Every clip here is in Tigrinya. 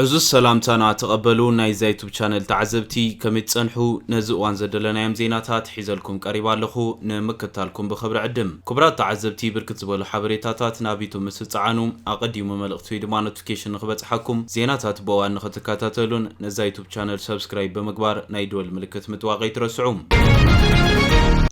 عزوز سلامتنا تقبلوا نايز يوتيوب شانل تعزبتي كميت صنحو نزقوان زدلنا يم زيناتات حيزلكم قريبا لخو نمكتالكم بخبر عدم كبرات تعزبتي بركت زبالو حبريتاتات نابيتو مسلصعانو اقديمو ملقتو يدما نوتيفيكيشن نخبصحكم زيناتات بوان نختكاتاتلون نزا يوتيوب شانل سبسكرايب بمقبار نايدول ملكت متواقي ترسعوم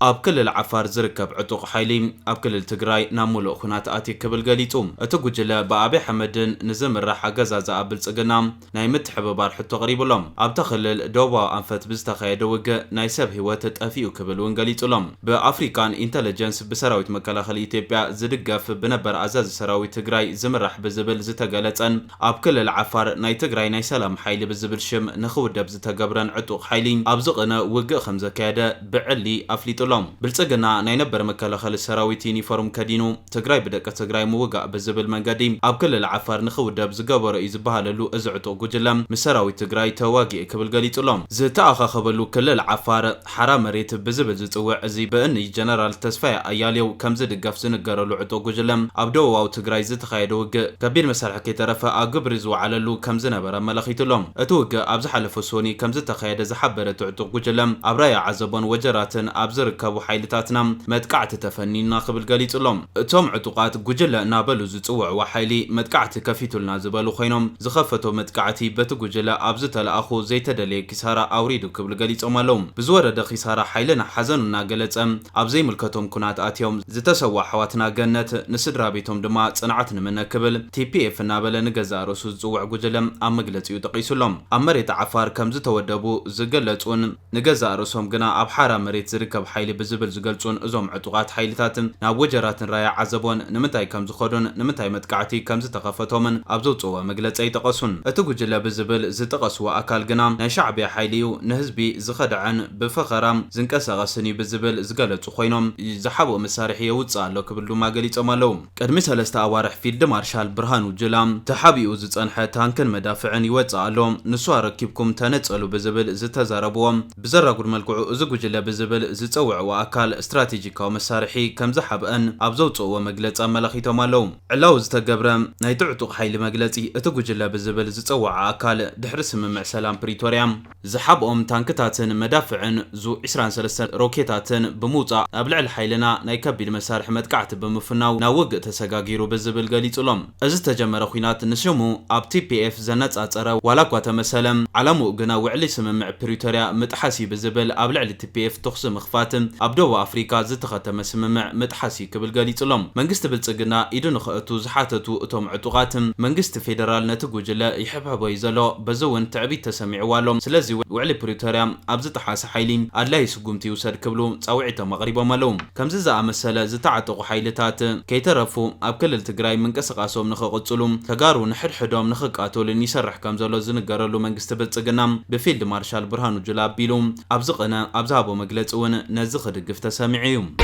اب كل العفار زركب عطوق حيلي اب كل التجراي نامولو خنات اتي كبل غليطوم اتغجله بابي حمدن نزمر حغزازا ابل صغنام ناي متحببار حتو قريب لهم اب تخلل دوبا انفت بزتخايده وغ ناي سب هيوت طفيو كبل ونغليطلهم بافريكان انتليجنس بسراويت مكلاخل ايثيوبيا زدغف بنبر ازاز سراويت تجراي زمرح بزبل زتغلصن اب كل العفار ناي تجراي ناي سلام حيلي بزبل شم نخودب زتغبرن عطوق حيلي ابزقنا وغ خمزه كاده بعلي افليط بالصقنا ناي نبر مكلخل السراويت يونيفورم كدينو تግራይ بدك تግራይ موغا بزبل منغدي اب كل العفار نخودب زغبر يزبهاللو ازعطو غجلم مسراويت تግራይ تواغي كبل غليطلهم زتاخ خبلو كل العفار حرام مريت بزبل زصوع ازي باني جنرال تسفاي اياليو كمز دغف زنغرلو عطو غجلم ابدو تግራይ زتخايدو كبير مسرح كيترفا اغبر زو عللو كمز نبر ملخيتلهم اتوغ ابز حلف سوني كمز تخايد زحبرت عطو غجلم ابرايا عزبون وجراتن ابزر كابو حيلتاتنا مدقعت تفنينا قبل غليطلهم اتوم عطوقات غجله نابلو زصوع وحيلي مدقعت كفيتلنا زبلو خينم زخفتو مدقعتي بتغجله ابز تلاخو زيتدلي كساره اوريدو قبل غليطومالهم بزورده خساره حيلنا حزننا غلصم ابزي ملكتهم كنات اتيوم زتسوا حواتنا جنت نسدرا بيتهم دما صنعتن من كبل تي بي اف نابل نغزا رسو زصوع غجلم امغلص يتقيسلهم امريت عفار كمز تودبو زغلصون نغزا رسوم غنا اب حرا مريت زركب حيلي بزبل زغلصون ازوم عطوقات حيلتاتن ناب وجراتن رايا عزبون نمنتاي كمز خدون نمنتاي مدقعتي كمز تخفتومن ابزوصوا مغلص يتقسون اتغجله بزبل زتقسوا اكال غنا ناي شعبي حيليو نهزبي زخدعن بفخرام زنقسقسني بزبل زغلصو خوينوم زحبو مسارح يوصالو كبلو ما غليصومالو قدمي سلسته اوارح فيلد مارشال برهانو جلام تحبيو زصنحه تانكن مدافعن يوصالو نسوا ركبكم تنصلو بزبل زتزاربوم بزرغود ملكعو زغجله بزبل زصوع واكال استراتيجيكاو مسارحي كمزحبن ابزوصو مغلص ملخيتومالو علاو زتغبرم ناي تعطق حيل مغلصي اتغجله بزبل زصوع اكال دحر سممع سلام بريتوريام زحبهم تانكتاتن مدافعن زو 23 روكيتاتن بموصا ابلع الحيلنا ناي كبيد مسارح مدقعت بمفناو ناوق تسغاغيرو بزبل غليصلهم از تجمره خينات نشمو اب تي بي اف زنصاصره ولاكوا تمسلم علمو غنا وعلي سممع بريتوريا متحسي بزبل ابلع التي بي اف تخص مخفاتن ابدو افريكا زتختم سممع متحسي كبل غليصلهم منغست بلصقنا ايدن خاتو زحاتتو اتوم عطوقاتم منغست فيدرال نتغجله يحبحبو يزلو بزون تعبيت تسمعوالهم سلازي وعلي بريتوريا ابز تحاس حيلين الله يسغمتي وسد كبلو صاوعته مغربا مالهم كمز زا مساله زتعطق حيلتات كيترفو اب كلل تግራይ منقسقاسوم نخقصلوم تغارو نحدحدوم نخقاتولن يسرح كمزلو زنغرلو منغست بلصقنا بفيلد مارشال برهانو جلا بيلوم ابزقنا ابزابو مغلصون نزخ دغف تسمعيوم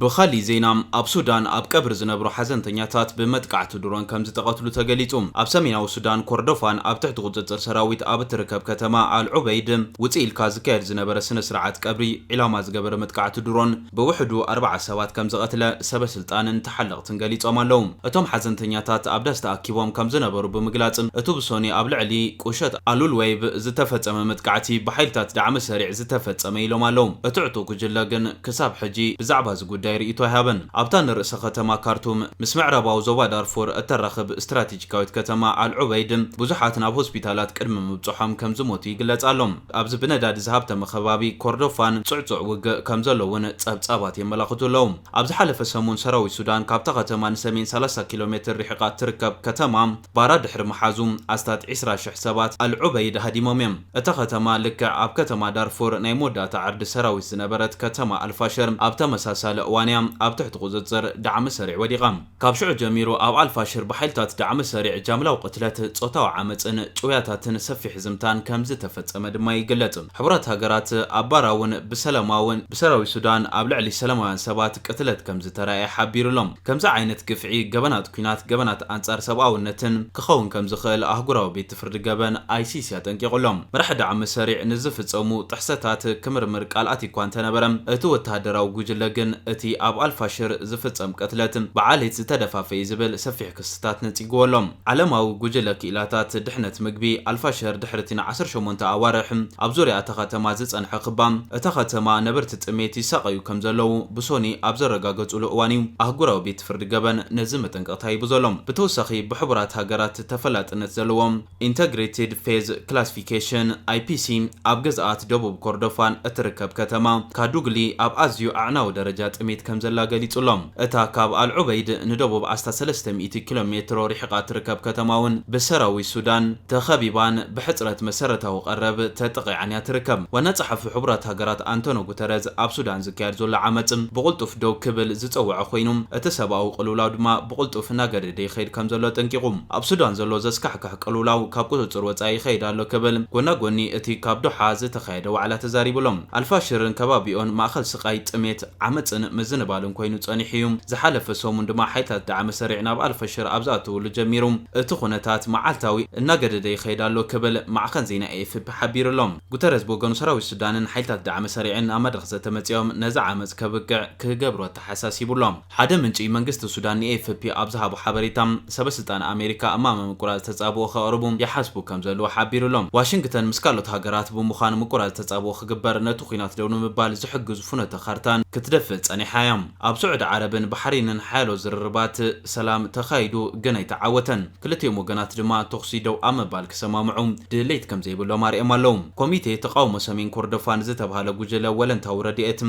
بخالي زينام اب سودان اب قبر زنبرو حزنتنياتات بمدقعت درون كمز تقاتلو تغليصوم اب سميناو سودان كوردوفان اب تحت قصصر سراويت اب تركب كتما العبيد وصيل كازكير زنبر سن سرعات قبري علامه زغبر مدقعت درون بوحدو 4 سوات كمز قتله سب سلطانن تحلقتن غليصومالهم اتوم حزنتنياتات اب دستا اكيبوم كمز نبرو بمغلاصن اتوبسوني اب لعلي قوشت الول ويب زتفصم مدقعتي بحيلتات دعم سريع زتفصم يلومالهم اتعطو كجلاغن كساب حجي بزعبا زغد دايريتو هابن ابتان رئيس ختما كارتوم مسمع رباو زوا دارفور الترخب استراتيجيكاويت كتما العبيد بزحات ناب هوسبيتالات قدم مبصحام كمزموتي يغلصالهم ابز بنداد زهابته مخبابي كوردوفان صعصع وغ كمزلون صبصابات يملاخطولهم ابز حلف سمون سراوي سودان كابتا ختما سمين 30 كيلومتر رحقات تركب كتما باراد دحر محازوم استات 10 شح سبات العبيد هديموميم اتختما لك اب كتما دارفور نايمودا تعرض سراوي سنبرت كتما الفاشر ابتا مساسال وانيام اب تحت قزصر دعم سريع وديقام كابشع جميرو اب الفاشر بحيلتات دعم سريع جاملاو قتلات صوتاو عمصن چوياتاتن سفي حزمتان كمز تفصم دما يغلص حبرات هاغرات اباراون بسلاماون بسراوي سودان اب لعلي سلاماوان سبات قتلت كمز تراي حبيرلهم كمز عينت قفعي غبنات كينات غبنات انصار سباونتن كخون كمز خل اهغراو بيت فرد غبن اي سي سي تنقيقلهم مرح دعم سريع نزف صومو تحساتات كمرمر قالات يكون تنبرم اتو وتهدراو غجلغن اتي ኣብ ኣልፋሽር ዝፍጸም ቀትለት በዓለት ዝተደፋፈየ ዝብል ሰፊሕ ክስታት ነጺግወሎም ዓለማዊ ጉጅለ ክኢላታት ድሕነት ምግቢ ኣልፋሽር ድሕርቲ 18 ኣዋርሕ ኣብ ዙርያ እታ ከተማ ዝጸንሐ ክባም እታ ከተማ ነበርቲ ጥሜት ይሳቀዩ ከም ዘለዉ ብሶኒ ኣብ ዘረጋገጹሉ እዋን እዩ ኣህጉራዊ ቤት ፍርዲ ገበን ነዚ መጠንቀቕታ ሂቡ ዘሎም ብተወሳኺ ብሕቡራት ሃገራት ተፈላጥነት ዘለዎም ኢንተግሬትድ ፌዝ ክላሲፊኬሽን IPC ኣብ ገዝኣት ደቡብ ኮርዶፋን እትርከብ ከተማ ካዱግሊ ኣብ ኣዝዩ ኣዕናዊ ደረጃ ጥሜት ከም ዘላ ገሊጹሎም እታ ካብ አልዑበይድ ንደቡብ 300 ኪሎ ሜትሮ ርሕቃ ትርከብ ከተማውን ብሰራዊ ሱዳን ተኸቢባን ብሕጽረት መሰረታዊ ቀረብ ተጠቂዓን ትርከብ ዋና ጸሓፊ ሕቡራት ሃገራት አንቶኒዮ ጉተረዝ ኣብ ሱዳን ዝካየድ ዘሎ ዓመጽ ብቁልጡፍ ደው ክብል ዝጸውዐ ኮይኑ እቲ ሰብኣዊ ቅልውላው ድማ ብቁልጡፍ እናገደደ ይኸይድ ከም ዘሎ ጠንቂቁ ኣብ ሱዳን ዘሎ ዘስካሕካሕ ቅልውላው ካብ ቁጽጽር ወጻኢ ይኸይድ ኣሎ ክብል ጎናጎኒ እቲ ካብ ዶሓ ዝተኻየደ ዋዕላ ተዛሪብሎም አልፋሽርን ከባቢኦን ማእኸል ስቃይ ጥሜት ዓመጽን ምዝንባልን ኮይኑ ጸኒሕ እዩ ዝሓለፈ ሰሙን ድማ ሓይታት ዳዕመ ሰሪዕ ናብ አልፋሽር ኣብ ዝኣተውሉ ጀሚሩ እቲ ኩነታት መዓልታዊ እናገደደ ይኸይድ ኣሎ ክብል ማዕኸን ዜና AFP ሓቢሩሎም ጉተረዝ ብወገኑ ሰራዊት ሱዳንን ሓይታት ዳዕመ ሰሪዕን ኣብ መድረኽ ዘተመጺኦም ነዚ ዓመጽ ከብቅዕ ክገብሮ ተሓሳሲቡሎም ሓደ ምንጪ መንግስቲ ሱዳን AFP ኣብ ዝሃቦ ሓበሬታ ሰበስልጣን ኣሜሪካ እማመ ምቁራጽ ተጻብኦ ከቕርቡ ይሓስቡ ከም ዘለዎ ሓቢሩሎም ዋሽንግተን ምስ ካልኦት ሃገራት ብምዃኑ ምቁራጽ ተጻብኦ ክግበር ነቲ ኩናት ደው ንምባል ዝሕግዙ ፍኖተ ካርታን ክትደፍእ ጸኒሓ እያ ኣብ ስዑድ ዓረብን ባሕሪንን ሓያሎ ዝርርባት ሰላም ተኻይዱ ግን ኣይተዓወተን ክልቲኦም ወገናት ድማ ተኽሲ ደው ኣብ ምባል ክሰማምዑ ድሌት ከም ዘይብሎም ኣርኦም ኣለዉ ኮሚቴ ተቃውሞ ሰሜን ኮርዶፋን ዝተባሃለ ጉጅለ ወለንታዊ ረድኤት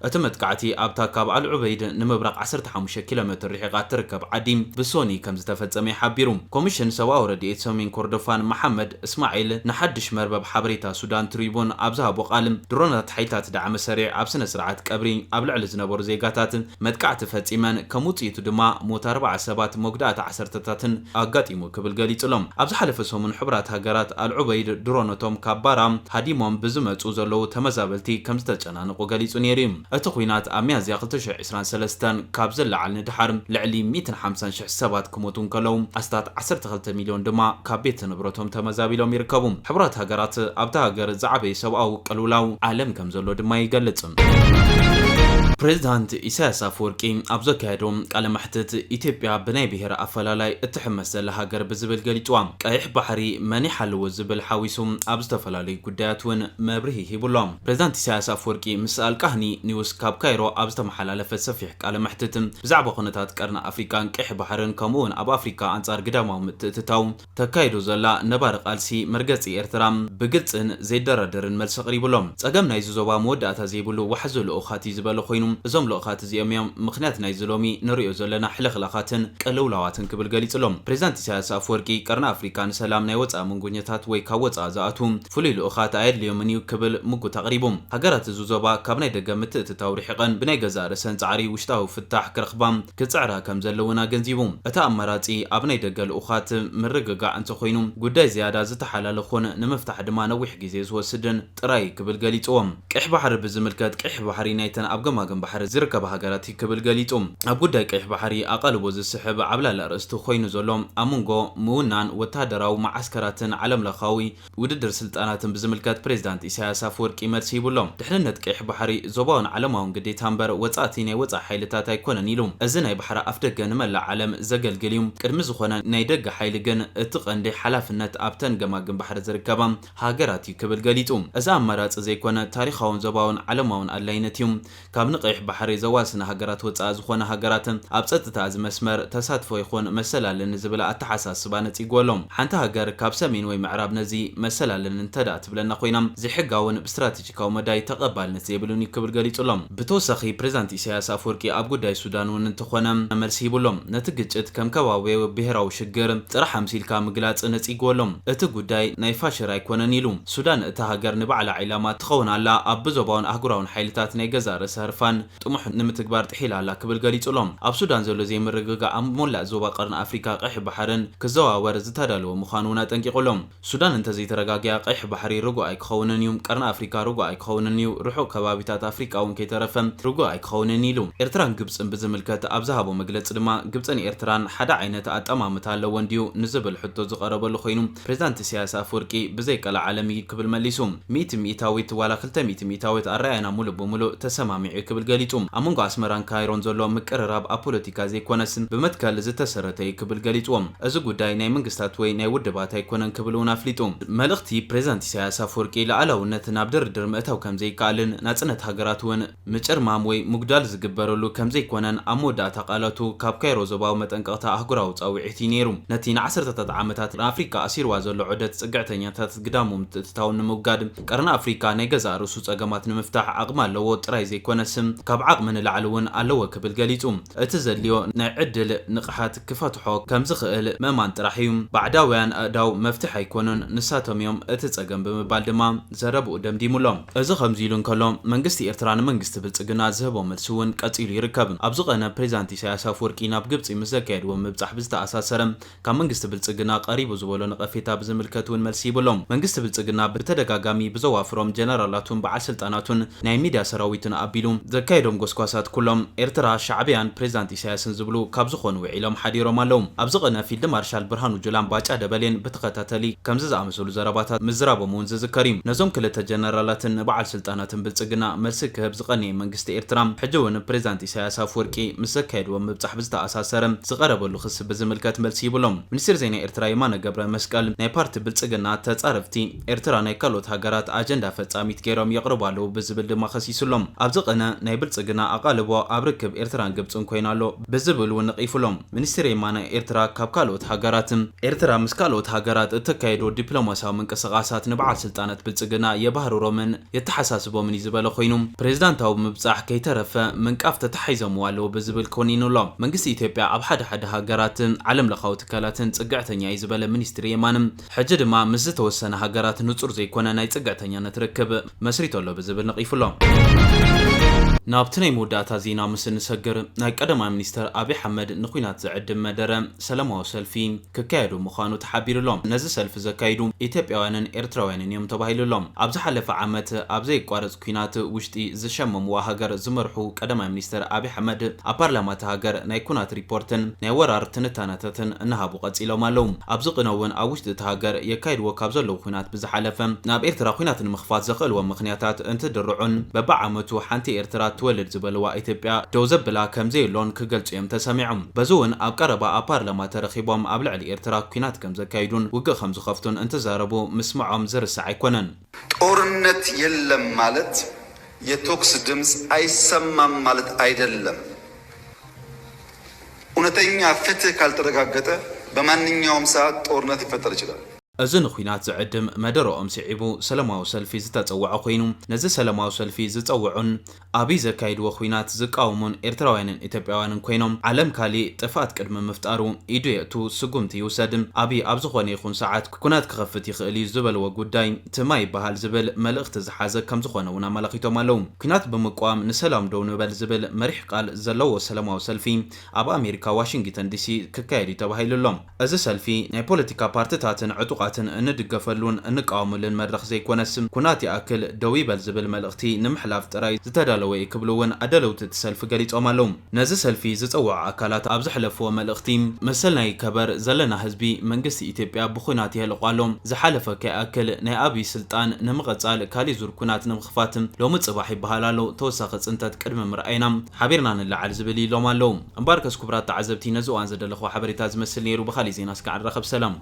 እቲ መጥቃዕቲ ኣብታ ካብ አልዑበይድ ንምብራቕ 15 ኪሎ ሜትር ርሕቃ ትርከብ ዓዲ ብሶኒ ከም ዝተፈጸመ ይሓቢሩ ኮሚሽን ሰብኣዊ ረድኤት ሰሜን ኮርዶፋን መሐመድ እስማዒል ንሓድሽ መርበብ ሓበሬታ ሱዳን ትሪቡን ኣብ ዝሃቦ ቃል ድሮናት ሓይታት ዳዕመ ሰሪዕ ኣብ ስነ ስርዓት ቀብሪ ኣብ ልዕሊ ዝነበሩ ዜጋታት መጥቃዕቲ ፈጺመን ከም ውጽኢቱ ድማ ሞት 4 ሰባት መጉዳእቲ 10ታትን ኣጋጢሙ ክብል ገሊጹሎም ኣብ ዝሓለፈ ሰሙን ሕቡራት ሃገራት አልዑበይድ ድሮነቶም ካብ ባራ ሃዲሞም ብዝመጹ ዘለዉ ተመዛበልቲ ከም ዝተጨናነቁ ገሊጹ ነይሩ እቲ ኩናት ኣብ ሚያዝያ 2023 ካብ ዝለዓል ንድሓር ልዕሊ 150,000 ሰባት ክሞቱን ከለዉ ኣስታት 12 ሚልዮን ድማ ካብ ቤት ንብረቶም ተመዛቢሎም ይርከቡ ሕቡራት ሃገራት ኣብታ ሃገር ዝዓበየ ሰብኣዊ ቅልውላው ዓለም ከም ዘሎ ድማ ይገልጽ ፕሬዝዳንት ኢሳያስ አፈወርቂ ኣብ ዘካየዶም ቃለ መሕትት ኢትዮጵያ ብናይ ብሄር ኣፈላላይ እትሕመስ ዘላ ሃገር ብዝብል ገሊጽዋ ቀይሕ ባሕሪ መን ይሓልዎ ዝብል ሓዊሱ ኣብ ዝተፈላለዩ ጉዳያት እውን መብርሂ ሂቡሎም ፕሬዝዳንት ኢሳያስ አፈወርቂ ምስ አልቃህኒ ኒውስ ካብ ካይሮ ኣብ ዝተመሓላለፈ ሰፊሕ ቃለ መሕትት ብዛዕባ ኩነታት ቀርኒ ኣፍሪካን ቀይሕ ባሕርን ከምኡውን ኣብ ኣፍሪካ አንጻር ግዳማዊ ምትእትታው ተካይዱ ዘላ ነባሪ ቃልሲ መርገጺ ኤርትራ ብግልጽን ዘይደረደርን መልሲ ኣቕሪቡሎም ጸገም ናይ ዞባ መወዳእታ ዘይብሉ ዋሕዚ ልኡኻት ዝበለ ኮይኑ እዞም ልኡኻት እዚኦም እዮም ምኽንያት ናይ ዝሎሚ ንሪኦ ዘለና ሕልኽላኻትን ቅልውላዋትን ክብል ገሊጹሎም ፕሬዝዳንት ኢሳያስ አፈወርቂ ቀርኒ ኣፍሪካ ንሰላም ናይ ወፃኢ መንጎኘታት ወይ ካብ ወፃኢ ዝኣቱ ፍሉይ ልኡኻት ኣየድልዮምን እዩ ክብል ምጉት ኣቕሪቡ ሃገራት እዚ ዞባ ካብ ናይ ደገ ምትእትታው ርሒቐን ብናይ ገዛእ ርእሰን ጻዕሪ ውሽጣዊ ፍታሕ ክረኽባ ክጽዕራ ከም ዘለውና ገንዚቡ እቲ ኣመራጺ ኣብ ናይ ደገ ልኡኻት ምርግጋዕ እንተኮይኑ ጉዳይ ዝያዳ ዝተሓላለኹን ንምፍታሕ ድማ ነዊሕ ግዜ ዝወስድን ጥራይ ክብል ገሊጽዎም ቀይሕ ባሕሪ ብዝምልከት ቀይሕ ባሕሪ ናይተን ኣብ ገማገም ባሕሪ ዝርከባ ሃገራት ክብል ገሊጹ ኣብ ጉዳይ ቀይሕ ባሕሪ ኣቓልቦ ዝስሕብ ዓብላላ ርእስቲ ኮይኑ ዘሎ ኣብ መንጎ ምውናን ወታደራዊ ማዓስከራትን ዓለምለኻዊ ውድድር ስልጣናትን ብዝምልከት ፕሬዝዳንት ኢሳያስ አፈወርቂ መልሲ ይብሎም ድሕንነት ቀይሕ ባሕሪ ዞባውን ዓለማውን ግዴታ እምበር ወጻእቲ ናይ ወጻኢ ሓይልታት ኣይኮነን ኢሉ እዚ ናይ ባሕሪ ኣፍ ደገ ንመላእ ዓለም ዘገልግል እዩ ቅድሚ ዝኾነ ናይ ደገ ሓይሊ ግን እቲ ቀንዲ ሓላፍነት ኣብተን ገማግም ባሕሪ ዝርከባ ሃገራት እዩ ክብል ገሊጹ እዚ ኣመራፂ ዘይኮነ ታሪኻውን ዞባውን ዓለማውን ኣድላይነት እዩ ካብ ንቀይሕ ባሕሪ ዘዋስነ ሃገራት ወፃኢ ዝኾነ ሃገራትን ኣብ ጸጥታ ዝመስመር ተሳትፎ ይኹን መሰላልን ዝብል ኣተሓሳስባ ነጺግወሎም ሓንቲ ሃገር ካብ ሰሜን ወይ ምዕራብ ነዚ መሰላልን እንተዳእ ትብለና ኮይና ዘይሕጋውን ብስትራቴጂካዊ መዳይ ተቐባልነት ዘይብሉን ክብል ገሊጹሎም ብተወሳኺ ፕሬዝዳንት ኢሳያስ አፈወርቂ ኣብ ጉዳይ ሱዳን እውን እንተኾነ መልሲ ሂቡሎም ነቲ ግጭት ከም ከባቢያዊ ብሄራዊ ሽግር ጥራሕ ኣምሲልካ ምግላጽ ነጺግወሎም እቲ ጉዳይ ናይ ፋሽር ኣይኮነን ኢሉ ሱዳን እቲ ሃገር ንባዕላ ዒላማ ትኸውን ኣላ ኣብ ዞባውን ኣህጉራውን ሓይልታት ናይ ገዛእ ርእሰ ህርፋን ጥሙሕ ንምትግባር ጥሒላ ኣላ ክብል ገሊጹሎም ኣብ ሱዳን ዘሎ ዘይምርግጋእ ኣብ ሞላእ ዞባ ቀርኒ ኣፍሪካ ቀይሕ ባሕርን ክዘዋወር ዝተዳለወ ምዃኑ እውን ኣጠንቂቖሎም ሱዳን እንተዘይተረጋግያ ቀይሕ ባሕሪ ርጉእ ኣይክኸውንን እዩ ቀርኒ ኣፍሪካ ርጉእ ኣይክኸውንን እዩ ርሑቕ ከባቢታት ኣፍሪካ እውን ከይተረፈ ርጉእ ኣይክኸውንን ኢሉ ኤርትራን ግብፅን ብዝምልከት ኣብ ዝሃቦ መግለፂ ድማ ግብፅን ኤርትራን ሓደ ዓይነት ኣጠማምታ ኣለዎን ድዩ ንዝብል ሕቶ ዝቐረበሉ ኮይኑ ፕሬዝዳንት ኢሳያስ አፈወርቂ ብዘይቀላዓለም ክብል መሊሱ 100 ሚእታዊት ዋላ 200 ሚእታዊት ኣረኣየና ሙሉእ ብምሉእ ተሰማሚዑ ክብል ክብል ገሊጹ ኣመንጎ ኣስመራን ካይሮን ዘሎ ምቅርራብ ኣብ ፖለቲካ ዘይኮነስን ብመትከል ዝተሰረተ ክብል ገሊጹም እዚ ጉዳይ ናይ መንግስታት ወይ ናይ ውድባት ኣይኮነን ክብል እውን ኣፍሊጡ መልእኽቲ ፕሬዝዳንት ኢሳያስ አፈወርቂ ለዓላውነት ናብ ድርድር ምእታው ከም ዘይከኣልን ናጽነት ሃገራት እውን ምጭርማም ወይ ሙግዳል ዝግበረሉ ከም ዘይኮነን ኣብ መወዳእታ ቃላቱ ካብ ካይሮ ዞባዊ መጠንቀቕታ ኣህጉራዊ ጻውዒት ነይሩ ነቲ ን10 ዓመታት ንኣፍሪካ ኣሲርዋ ዘሎ ዑደት ጽግዕተኛታት ግዳሙ ምትእትታው ንምውጋድ ቀርና ኣፍሪካ ናይ ገዛ ርእሱ ጸገማት ንምፍታሕ ዓቕሚ ኣለዎ ጥራይ ዘይኮነስም ካብ ዓቕሚ ንላዕሊ እውን ኣለዎ ክብል ገሊጹ እቲ ዘልዮ ናይ ዕድል ንቕሓት ክፈትሖ ከም ዝኽእል ምእማን ጥራሕ እዩ ባዕዳውያን ኣእዳው መፍትሕ ኣይኮኑን ንሳቶም እዮም እቲ ጸገም ብምባል ድማ ዘረብኡ ደምዲሙሎም እዚ ከምዚ ኢሉ እንከሎ መንግስቲ ኤርትራ ንመንግስቲ ብልጽግና ዝህቦ መልሲ እውን ቀጺሉ ይርከብ ኣብ ዝቐነ ፕሬዝዳንት ኢሳያስ አፈወርቂ ናብ ግብጺ ምስ ዘካየድዎ ምብጻሕ ብዝተኣሳሰረ ካብ መንግስቲ ብልጽግና ቀሪቡ ዝበሎ ንቐፌታ ብዝምልከት እውን መልሲ ይብሎም መንግስቲ ብልጽግና ብተደጋጋሚ ብዘዋፍሮም ጀነራላቱን በዓል ስልጣናቱን ናይ ሚድያ ሰራዊትን ኣቢሉ ዘካየዶም ጎስጓሳት ኩሎም ኤርትራ ሻዕብያን ፕሬዝዳንት ኢሳያስን ዝብሉ ካብ ዝኾኑ ውዒሎም ሓዲሮም ኣለዉ ኣብ ዝቐነ ፊልድ ማርሻል ብርሃኑ ጁላን ባጫ ደበሌን ብተኸታተሊ ከምዚ ዝኣመሰሉ ዘረባታት ምዝራቦም እውን ዝዝከር እዩ ነዞም ክልተ ጀነራላትን በዓል ስልጣናትን ብልጽግና መልሲ ክህብ ዝቐነየ መንግስቲ ኤርትራ ሕጂ እውን ፕሬዝዳንት ኢሳያስ አፈወርቂ ምስ ዘካየድዎ ምብጻሕ ብዝተኣሳሰረ ዝቐረበሉ ክስ ብዝምልከት መልሲ ይብሎም ሚኒስትር ዜና ኤርትራ የማነ ገብረ መስቀል ናይ ፓርቲ ብልጽግና ተጻረፍቲ ኤርትራ ናይ ካልኦት ሃገራት ኣጀንዳ ፈጻሚት ገይሮም የቕርቡ ኣለዉ ብዝብል ድማ ኸሲሱሎም ኣብ ዝቐነ ናይ ብልጽግና ኣቓልቦ ኣብ ርክብ ኤርትራን ግብጽን ኮይና ኣሎ ብዝብል እውን ነቒፉሎም ሚኒስትር የማነ ኤርትራ ካብ ካልኦት ሃገራት ኤርትራ ምስ ካልኦት ሃገራት እተካየዶ ዲፕሎማሲያዊ ምንቅስቓሳት ንበዓል ስልጣናት ብልጽግና የባህርሮምን የተሓሳስቦምን እዩ ዝበለ ኮይኑ ፕሬዝዳንታዊ ምብጻሕ ከይተረፈ ምንቃፍ ተተሓሒዞምዎ ኣለዉ ብዝብል ኮኒኑሎም መንግስቲ ኢትዮጵያ ኣብ ሓደ ሃገራት ዓለም ለኻዊ ትካላትን ጽግዕተኛ እዩ ዝበለ ሚኒስትር የማንም ሕጂ ድማ ምስ ዝተወሰነ ሃገራት ንጹር ዘይኮነ ናይ ጽግዕተኛነት ርክብ መስሪቶ ኣሎ ብዝብል ነቒፉሎም ናብቲ ናይ መወዳእታ ዜና ምስ ንሰግር ናይ ቀደማ ሚኒስተር አብይ አሕመድ ንኹናት ዝዕድም መደረ ሰላማዊ ሰልፊ ክካየዱ ምዃኑ ተሓቢሩሎም ነዚ ሰልፊ ዘካይዱ ኢትዮጵያውያንን ኤርትራውያንን እዮም ተባሂሉሎም ኣብ ዝሓለፈ ዓመት ኣብ ዘይቋረጽ ኩናት ውሽጢ ዝሸመምዋ ሃገር ዝመርሑ ቀደማ ሚኒስተር አብይ አሕመድ ኣብ ፓርላማት ሃገር ናይ ኩናት ሪፖርትን ናይ ወራር ትንታነታትን እናሃቡ ቀጺሎም ኣለዉ ኣብ ዝቕነውን ኣብ ውሽጢ እቲ ሃገር የካይድዎ ካብ ዘለዉ ኩናት ብዝሓለፈ ናብ ኤርትራ ኩናት ንምኽፋት ዘኽእልዎም ምኽንያታት እንትድርዑን በብዓመቱ ሓንቲ ኤርትራ ትወልድ ዝበልዋ ኢትዮጵያ ደው ዘብላ ከም ዘይሎን ክገልጹ እዮም ተሰሚዖም በዚ እውን ኣብ ቀረባ ኣብ ፓርላማ ተረኺቦም ኣብ ልዕሊ ኤርትራ ኩናት ከም ዘካይዱን ውግእ ከም ዝኸፍቱን እንትዛረቡ ምስምዖም ዝርስዕ ኣይኮነን ጦርነት የለም ማለት የቶክስ ድምጽ አይሰማም ማለት አይደለም እውነተኛ ፍትህ ካልተረጋገጠ በማንኛውም ሰዓት ጦርነት ይፈጠር ይችላል እዚ ንኹናት ዝዕድም መደረኦም ስዒቡ ሰላማዊ ሰልፊ ዝተጸውዐ ኮይኑ ነዚ ሰላማዊ ሰልፊ ዝጸውዑን ኣብይ ዘካይድዎ ኩናት ዝቃወሙን ኤርትራውያንን ኢትዮጵያውያንን ኮይኖም ዓለም ካሊእ ጥፋት ቅድሚ ምፍጣሩ ኢዱ የእቱ ስጉምቲ ይውሰድ ኣብይ ኣብ ዝኾነ ይኹን ሰዓት ኩናት ክኸፍት ይኽእል እዩ ዝበልዎ ጉዳይ ትማ ይበሃል ዝብል መልእኽቲ ዝሓዘ ከም ዝኾነ እውን ኣመላኺቶም ኣለዉ ኩናት ብምቋም ንሰላም ደው ንበል ዝብል መሪሕ ቃል ዘለዎ ሰላማዊ ሰልፊ ኣብ ኣሜሪካ ዋሽንግተን ዲሲ ክካየድ ተባሂሉሎም እዚ ሰልፊ ናይ ፖለቲካ ፓርቲታትን ዕጡቃትን እንድገፈሉን እንቃወሙልን መድረኽ ዘይኮነስም ኩናት ይኣክል ደው ይበል ዝብል መልእኽቲ ንምሕላፍ ጥራይ ዝተዳለወ ክብሉውን ኣደለውቲ እቲ ሰልፊ ገሊጾም ኣለዉ ነዚ ሰልፊ ዝጸውዑ ኣካላት ኣብ ዝሕለፍዎ መልእኽቲ መሰል ናይ ከበር ዘለና ህዝቢ መንግስቲ ኢትዮጵያ ብኩናት የህልቋሎም ዝሓለፈ ከይኣክል ናይ ኣብይ ስልጣን ንምቕጻል ካሊእ ዙር ኩናት ንምኽፋት ሎሚ ጽባሕ ይበሃል ኣሎ ተወሳኺ ጽንተት ቅድሚ ምርኣይና ሓቢርና ንላዓል ዝብል ኢሎም ኣለዉ እምበር ከስ ክቡራት ተዓዘብቲ ነዚ እዋን ዘደለኽዎ ሓበሬታ ዝመስል ነይሩ ብኻሊእ ዜና እስካዕ ንረኸብ ሰላም